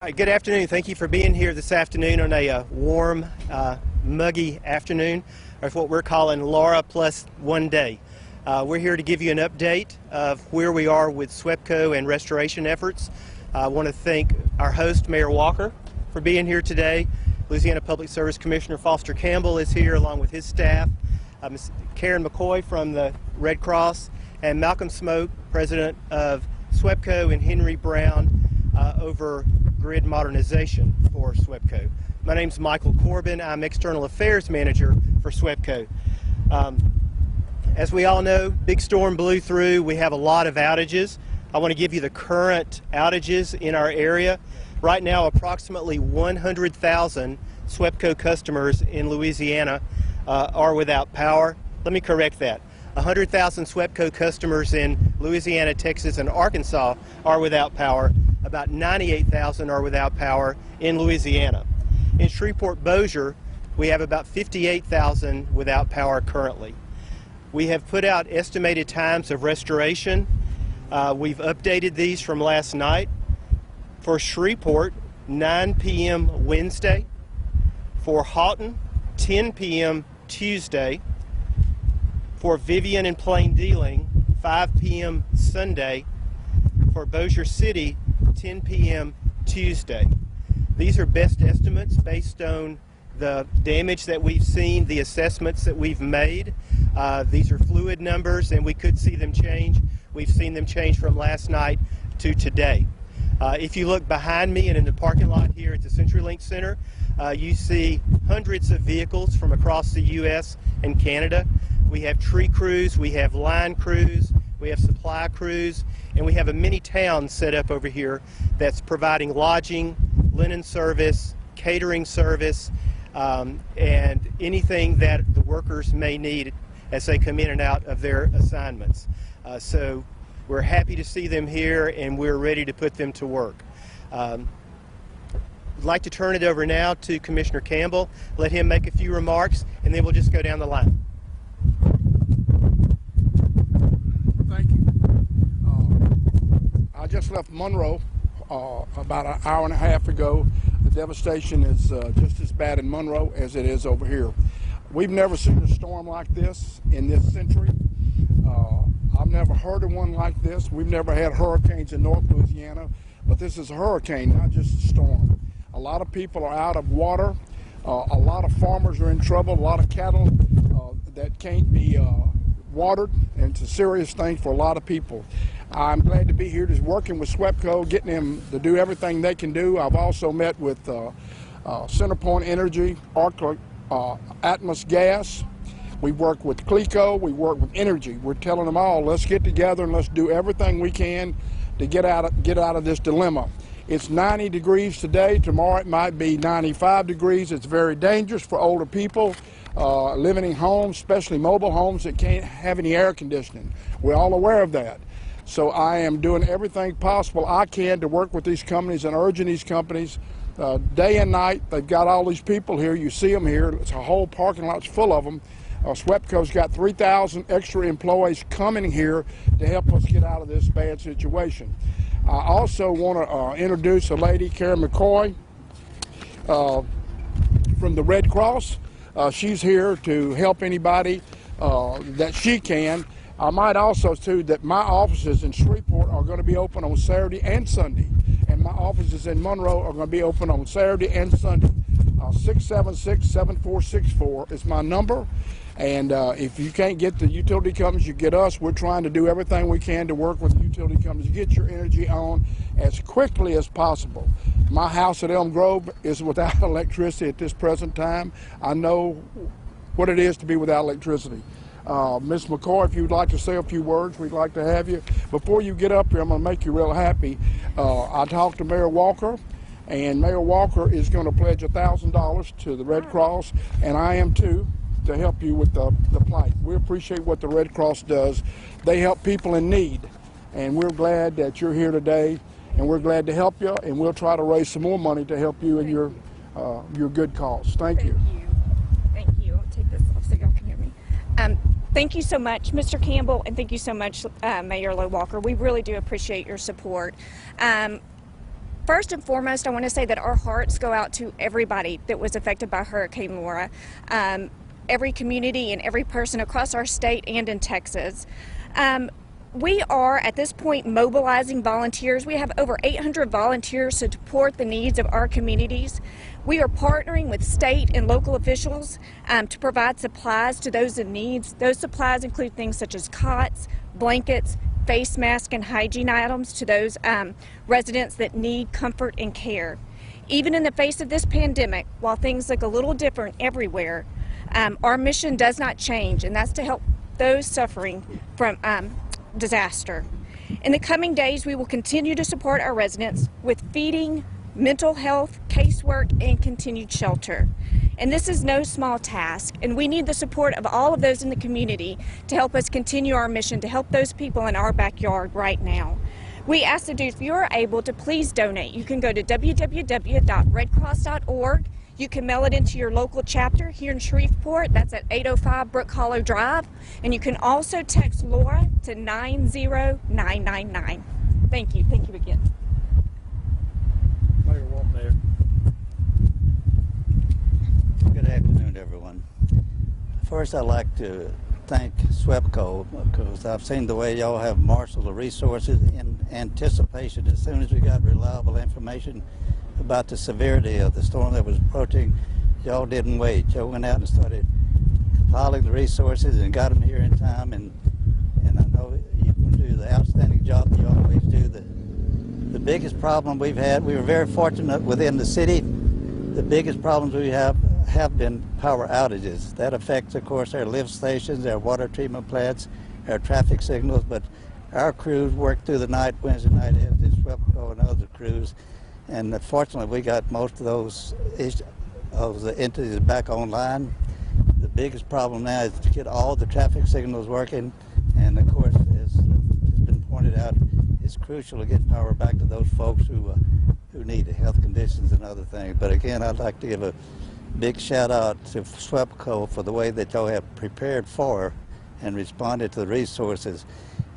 Hi, good afternoon. Thank you for being here this afternoon on a warm, muggy afternoon, of what we're calling Laura plus one day. We're here to give you an update of where we are with SWEPCO and restoration efforts. I want to thank our host, Mayor Walker, for being here today. Louisiana Public Service Commissioner Foster Campbell is here along with his staff. Ms. Karen McCoy from the Red Cross, and Malcolm Smoke, President of SWEPCO, and Henry Brown over grid modernization for SWEPCO. My name's Michael Corbin. I'm External Affairs Manager for SWEPCO. As we all know, big storm blew through. We have a lot of outages. I want to give you the current outages in our area. Right now, approximately 100,000 SWEPCO customers in Louisiana are without power. Let me correct that. 100,000 SWEPCO customers in Louisiana, Texas, and Arkansas are without power. About 98,000 are without power in Louisiana. In Shreveport-Bossier, we have about 58,000 without power currently. We have put out estimated times of restoration. We've updated these from last night. For Shreveport, 9 p.m. Wednesday. For Houghton, 10 p.m. Tuesday. For Vivian and Plain Dealing, 5 p.m. Sunday. For Bossier City, 10 p.m. Tuesday. These are best estimates based on the damage that we've seen, the assessments that we've made. These are fluid numbers, and we could see them change. We've seen them change from last night to today. If you look behind me and in the parking lot here at the CenturyLink Center, you see hundreds of vehicles from across the U.S. and Canada. We have tree crews, we have line crews, we have supply crews, and we have a mini town set up over here that's providing lodging, linen service, catering service, and anything that the workers may need as they come in and out of their assignments. So we're happy to see them here, and we're ready to put them to work. I'd like to turn it over now to Commissioner Campbell, let him make a few remarks, and then we'll just go down the line. Thank you. I just left Monroe about an hour and a half ago. The devastation is just as bad in Monroe as it is over here. We've never seen a storm like this in this century. I've never heard of one like this. We've never had hurricanes in North Louisiana, but this is a hurricane, not just a storm. A lot of people are out of water. A lot of farmers are in trouble. A lot of cattle that can't be watered, and it's a serious thing for a lot of people. I'm glad to be here just working with SWEPCO, getting them to do everything they can do. I've also met with Centerpoint Energy, Atmos Gas. We work with CLECO, we work with Energy. We're telling them all, let's get together and let's do everything we can to get out of this dilemma. It's 90 degrees today. Tomorrow it might be 95 degrees. It's very dangerous for older people living in homes, especially mobile homes that can't have any air conditioning. We're all aware of that. So I am doing everything possible I can to work with these companies and urging these companies day and night. They've got all these people here. You see them here. It's a whole parking lot's full of them. SWEPCO's got 3,000 extra employees coming here to help us get out of this bad situation. I also want to introduce a lady, Karen McCoy, from the Red Cross. She's here to help anybody that she can. I might also, too, that my offices in Shreveport are going to be open on Saturday and Sunday, and my offices in Monroe are going to be open on Saturday and Sunday. 676-7464 is my number, and if you can't get the utility companies, you get us. We're trying to do everything we can to work with the utility companies to get your energy on as quickly as possible. My house at Elm Grove is without electricity at this present time. I know what it is to be without electricity. Ms. McCoy, if you'd like to say a few words, we'd like to have you. Before you get up here, I'm going to make you real happy. I talked to Mayor Walker, and Mayor Walker is going to pledge $1,000 to the Red Cross, and I am too, to help you with the plight. We appreciate what the Red Cross does. They help people in need, and we're glad that you're here today, and we're glad to help you, and we'll try to raise some more money to help you in your good cause. Thank you. Thank you. I'll take this off so y'all can hear me. Thank you so much, Mr. Campbell, and thank you so much, Mayor Walker. We really do appreciate your support. first and foremost, I want to say that our hearts go out to everybody that was affected by Hurricane Laura, every community and every person across our state and in Texas. We are, at this point, mobilizing volunteers. We have over 800 volunteers to support the needs of our communities. We are partnering with state and local officials to provide supplies to those in need. Those supplies include things such as cots, blankets, face masks, and hygiene items to those residents that need comfort and care. Even in the face of this pandemic, while things look a little different everywhere, our mission does not change, and that's to help those suffering from disaster. In the coming days, we will continue to support our residents with feeding, mental health, casework, and continued shelter. And this is no small task, and we need the support of all of those in the community to help us continue our mission to help those people in our backyard right now. We ask that if you are able to please donate. You can go to www.redcross.org. You can mail it into your local chapter here in Shreveport. That's at 805 Brook Hollow Drive. And you can also text Laura to 90999. Thank you. Thank you again. Mayor Walker. Good afternoon, everyone. First, I'd like to thank SWEPCO because I've seen the way y'all have marshaled the resources in anticipation. As soon as we got reliable information about the severity of the storm that was approaching, y'all didn't wait. Y'all went out and started compiling the resources and got them here in time, and I know you do the outstanding job that you always do. The biggest problem we've had, we were very fortunate within the city. The biggest problems we have been power outages. That affects, of course, our lift stations, our water treatment plants, our traffic signals, but our crews worked through the night, Wednesday night, as did SWEPCO and other crews. And fortunately, we got most of those entities back online. The biggest problem now is to get all the traffic signals working. And of course, as has been pointed out, it's crucial to get power back to those folks who need it, health conditions and other things. But again, I'd like to give a big shout out to SWEPCO for the way that y'all have prepared for and responded to the resources.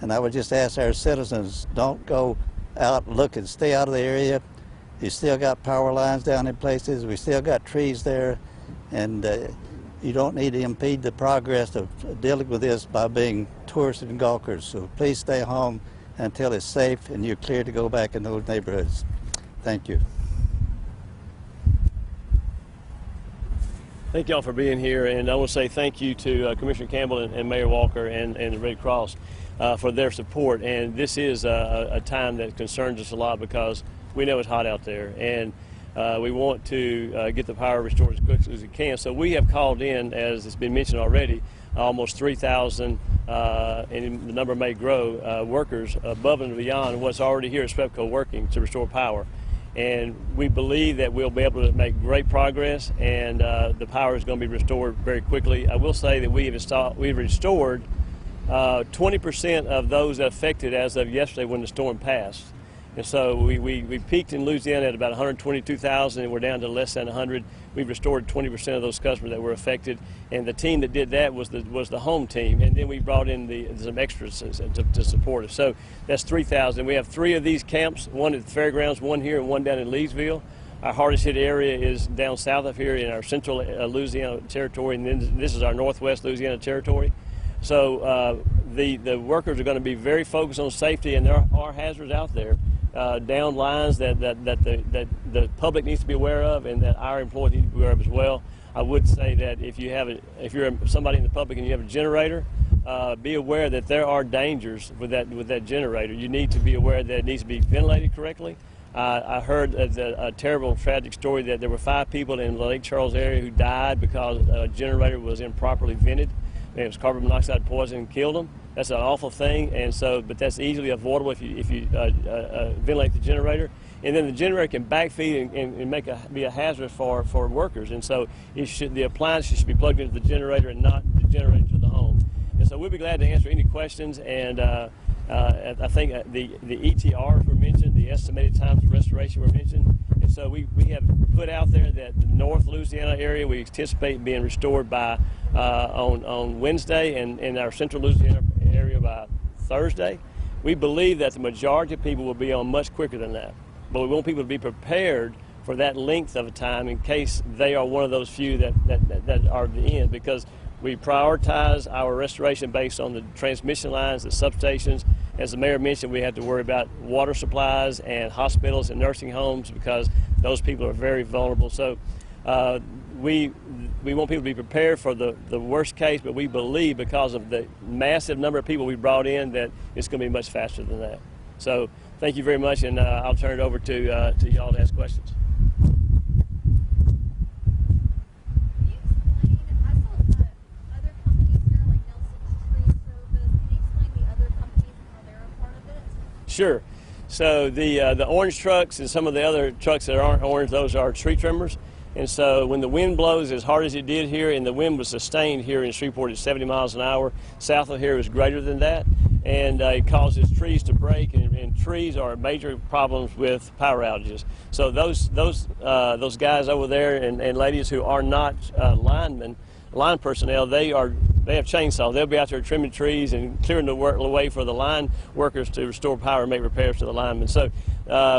And I would just ask our citizens, don't go out looking, stay out of the area. You still got power lines down in places. We still got trees there, and you don't need to impede the progress of dealing with this by being tourists and gawkers. So please stay home until it's safe and you're clear to go back in those neighborhoods. Thank you. Thank y'all for being here, and I want to say thank you to Commissioner Campbell and Mayor Walker and the Red Cross for their support. And this is a time that concerns us a lot because we know it's hot out there, and we want to get the power restored as quickly as we can. So we have called in, as it's been mentioned already, almost 3,000, and the number may grow, workers above and beyond what's already here at SWEPCO working to restore power. And we believe that we'll be able to make great progress, and the power is going to be restored very quickly. I will say that we've restored 20% of those affected as of yesterday when the storm passed. And so we peaked in Louisiana at about 122,000, and we're down to less than 100. We've restored 20% of those customers that were affected, and the team that did that was the home team, and then we brought in some extras to support us. So that's 3,000. We have 3 of these camps, one at the fairgrounds, one here, and one down in Leesville. Our hardest hit area is down south of here in our central Louisiana territory, and then this is our northwest Louisiana territory. So the workers are going to be very focused on safety, and there are hazards out there. Down lines that the public needs to be aware of, and that our employees need to be aware of as well. I would say that if you're somebody in the public and you have a generator, be aware that there are dangers with that generator. You need to be aware that it needs to be ventilated correctly. I heard a terrible, tragic story that there were 5 people in the Lake Charles area who died because a generator was improperly vented. It was carbon monoxide poison and killed them. That's an awful thing, and so, but that's easily avoidable if you ventilate the generator. And then the generator can backfeed and be a hazard for workers. And so the appliance should be plugged into the generator and not the generator to the home. And so we'll be glad to answer any questions. And I think the ETRs were mentioned, the estimated times of restoration were mentioned. And so we have put out there that the North Louisiana area we anticipate being restored by on Wednesday, and in our Central Louisiana area by Thursday. We believe that the majority of people will be on much quicker than that. but we want people to be prepared for that length of a time in case they are one of those few that are at the end, because we prioritize our restoration based on the transmission lines, the substations. As the mayor mentioned, we have to worry about water supplies and hospitals and nursing homes because those people are very vulnerable. So we want people to be prepared for the worst case, but we believe because of the massive number of people we brought in that it's going to be much faster than that. So thank you very much, and I'll turn it over to y'all to ask questions. Sure. So the orange trucks and some of the other trucks that aren't orange, those are tree trimmers. And so when the wind blows as hard as it did here, and the wind was sustained here in Shreveport at 70 miles an hour, south of here is greater than that, and it causes trees to break, and trees are major problems with power outages. So those guys over there and ladies who are not line personnel, they have chainsaws. They'll be out there trimming trees and clearing the way for the line workers to restore power and make repairs to the linemen. So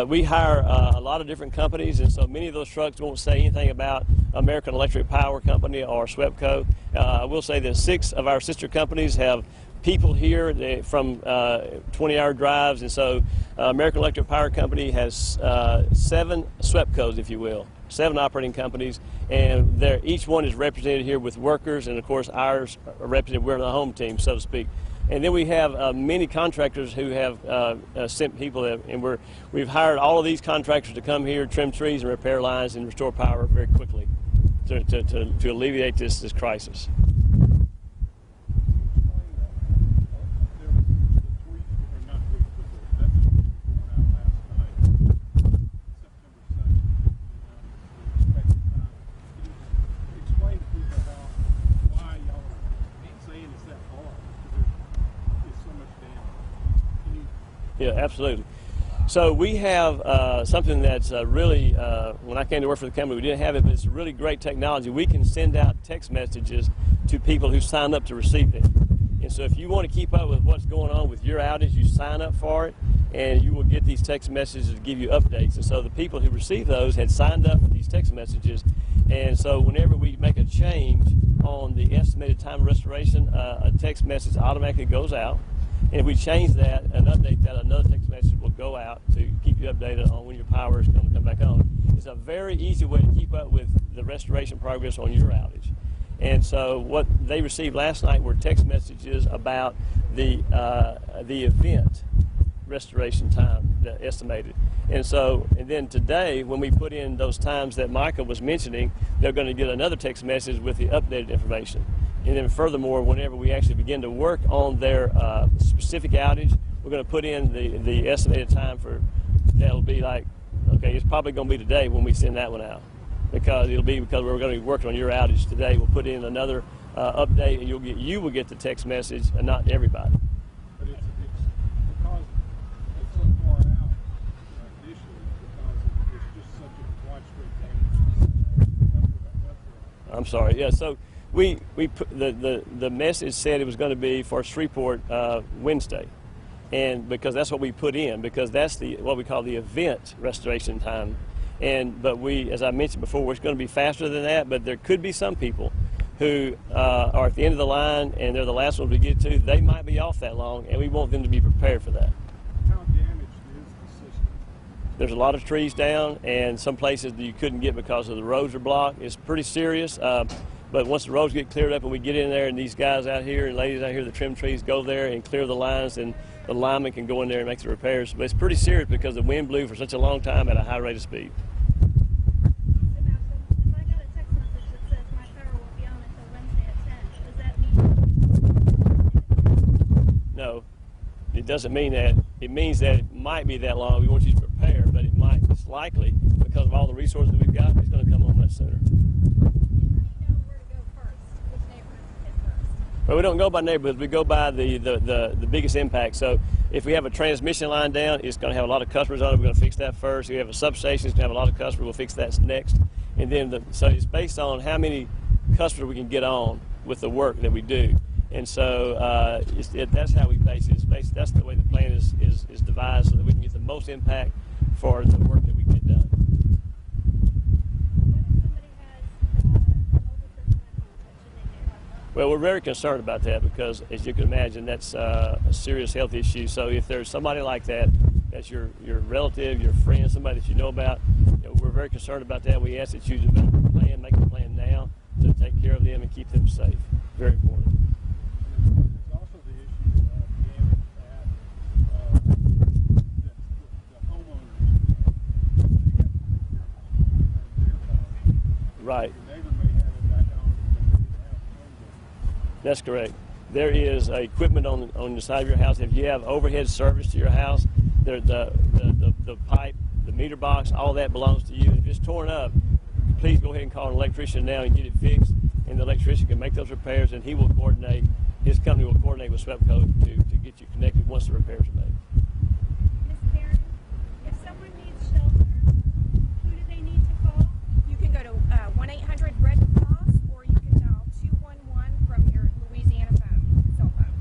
we hire a lot of different companies, and so many of those trucks won't say anything about American Electric Power Company or SWEPCO. I will say that 6 of our sister companies have people here from 20-hour drives, and so American Electric Power Company has 7 SWEPCOs, if you will. 7 operating companies, and each one is represented here with workers, and of course ours are represented. We're the home team, so to speak. And then we have many contractors who have sent people, and we've hired all of these contractors to come here, trim trees and repair lines and restore power very quickly to alleviate this crisis. Yeah, absolutely. So we have something that's really, when I came to work for the company, we didn't have it, but it's really great technology. We can send out text messages to people who sign up to receive them. And so if you want to keep up with what's going on with your outage, you sign up for it, and you will get these text messages to give you updates. And so the people who receive those had signed up for these text messages. And so whenever we make a change on the estimated time of restoration, a text message automatically goes out. And if we change that and update that, another text message will go out to keep you updated on when your power is going to come back on. It's a very easy way to keep up with the restoration progress on your outage. And so what they received last night were text messages about the event restoration time estimated. And then today, when we put in those times that Micah was mentioning, they're going to get another text message with the updated information. And then furthermore, whenever we actually begin to work on their specific outage, we're going to put in the estimated time for, that'll be like, okay, it's probably going to be today when we send that one out. Because we're going to be working on your outage today. We'll put in another update, and you will get the text message, and not everybody. But it's because it's so far out initially, because it's just such a widespread damage. I'm sorry. Yeah. So we put the message said it was going to be for Shreveport Wednesday, and because that's what we put in, because that's what we call the event restoration time. But as I mentioned before, it's going to be faster than that, but there could be some people who are at the end of the line and they're the last ones we get to. They might be off that long, and we want them to be prepared for that. How damaged is the system? There's a lot of trees down, and some places that you couldn't get because of the roads are blocked. It's pretty serious, but once the roads get cleared up and we get in there, and these guys out here and ladies out here that trim trees go there and clear the lines, and the linemen can go in there and make the repairs. But it's pretty serious because the wind blew for such a long time at a high rate of speed. No, it doesn't mean that. It means that it might be that long. We want you to prepare, but it's likely, because of all the resources that we've got, it's going to come on much sooner. But we don't go by neighborhoods. We go by the biggest impact. So if we have a transmission line down, it's going to have a lot of customers on it. We're going to fix that first. If we have a substation, it's going to have a lot of customers. We'll fix that next. And then so it's based on how many customers we can get on with the work that we do. And so that's how we base it. That's the way the plan is devised, so that we can get the most impact for the work that we get done. Well, we're very concerned about that because, as you can imagine, that's a serious health issue. So if there's somebody like that, that's your relative, your friend, somebody that you know about, we're very concerned about that. We ask that you develop a plan, make a plan now to take care of them and keep them safe. Very important. There's also the issue of damage that the homeowners Right. the neighbor may have it back on. That's correct. There is equipment on the side of your house. If you have overhead service to your house, the pipe, the meter box, all that belongs to you. If it's torn up, please go ahead and call an electrician now and get it fixed. And the electrician can make those repairs, and he will coordinate. His company will coordinate with SWEPCO to get you connected once the repairs are made. Ms. Barron, if someone needs shelter, who do they need to call? You can go to 1-800-RED-CROSS, or you can dial 211 from your Louisiana cell phone.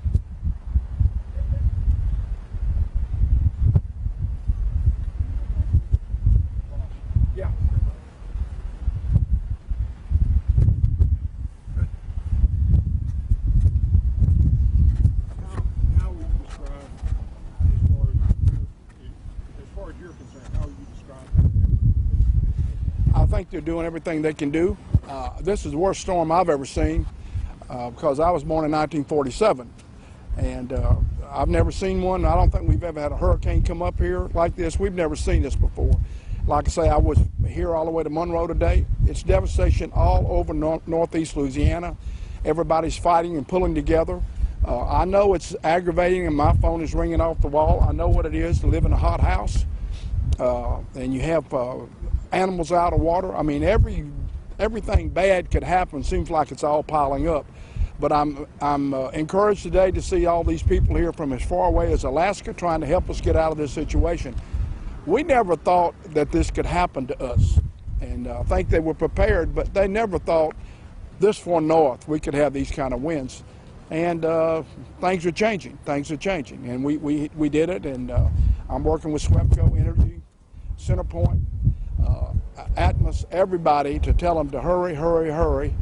Yeah. How would you describe, as far as you're concerned, how would you describe that? I think they're doing everything they can do. This is the worst storm I've ever seen because I was born in 1947, and I've never seen one. I don't think we've ever had a hurricane come up here like this. We've never seen this before. Like I say, I was here all the way to Monroe today. It's devastation all over northeast Louisiana. Everybody's fighting and pulling together. I know it's aggravating and my phone is ringing off the wall. I know what it is to live in a hot house and you have animals out of water. I mean, everything bad could happen. Seems like it's all piling up. But I'm encouraged today to see all these people here from as far away as Alaska trying to help us get out of this situation. We never thought that this could happen to us, and I think they were prepared, but they never thought this far north we could have these kind of winds. And things are changing. Things are changing, and we did it. And I'm working with SWEPCO Energy, Centerpoint, Atmos, everybody to tell them to hurry, hurry, hurry,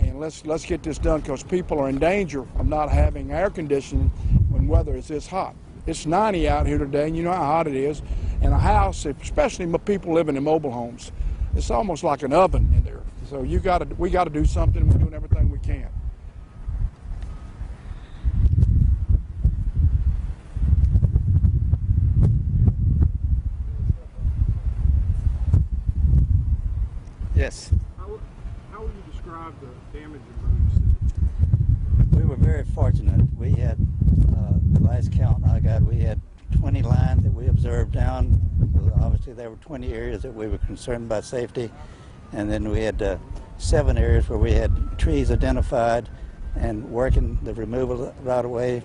and let's get this done because people are in danger of not having air conditioning when weather is this hot. It's 90 out here today, and you know how hot it is. In a house, especially people living in mobile homes, it's almost like an oven in there. So we got to do something. We're doing everything we can. Yes. How would you describe the damage in Boone? We were very fortunate. We had, the last count I got, we had 20 lines that we observed down. Obviously, there were 20 areas that we were concerned about safety. And then we had 7 areas where we had trees identified and working the removal right away.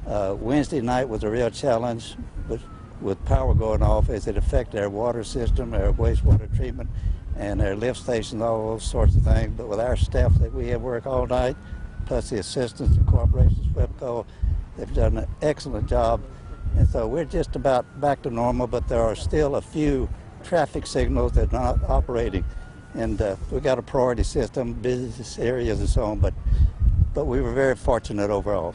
Wednesday night was a real challenge with power going off as it affected our water system, our wastewater treatment, and our lift stations, all those sorts of things. But with our staff that we have work all night, plus the assistance and cooperation of SWEPCO, they've done an excellent job. And so we're just about back to normal, but there are still a few traffic signals that are not operating. And we've got a priority system, business areas and so on, but we were very fortunate overall.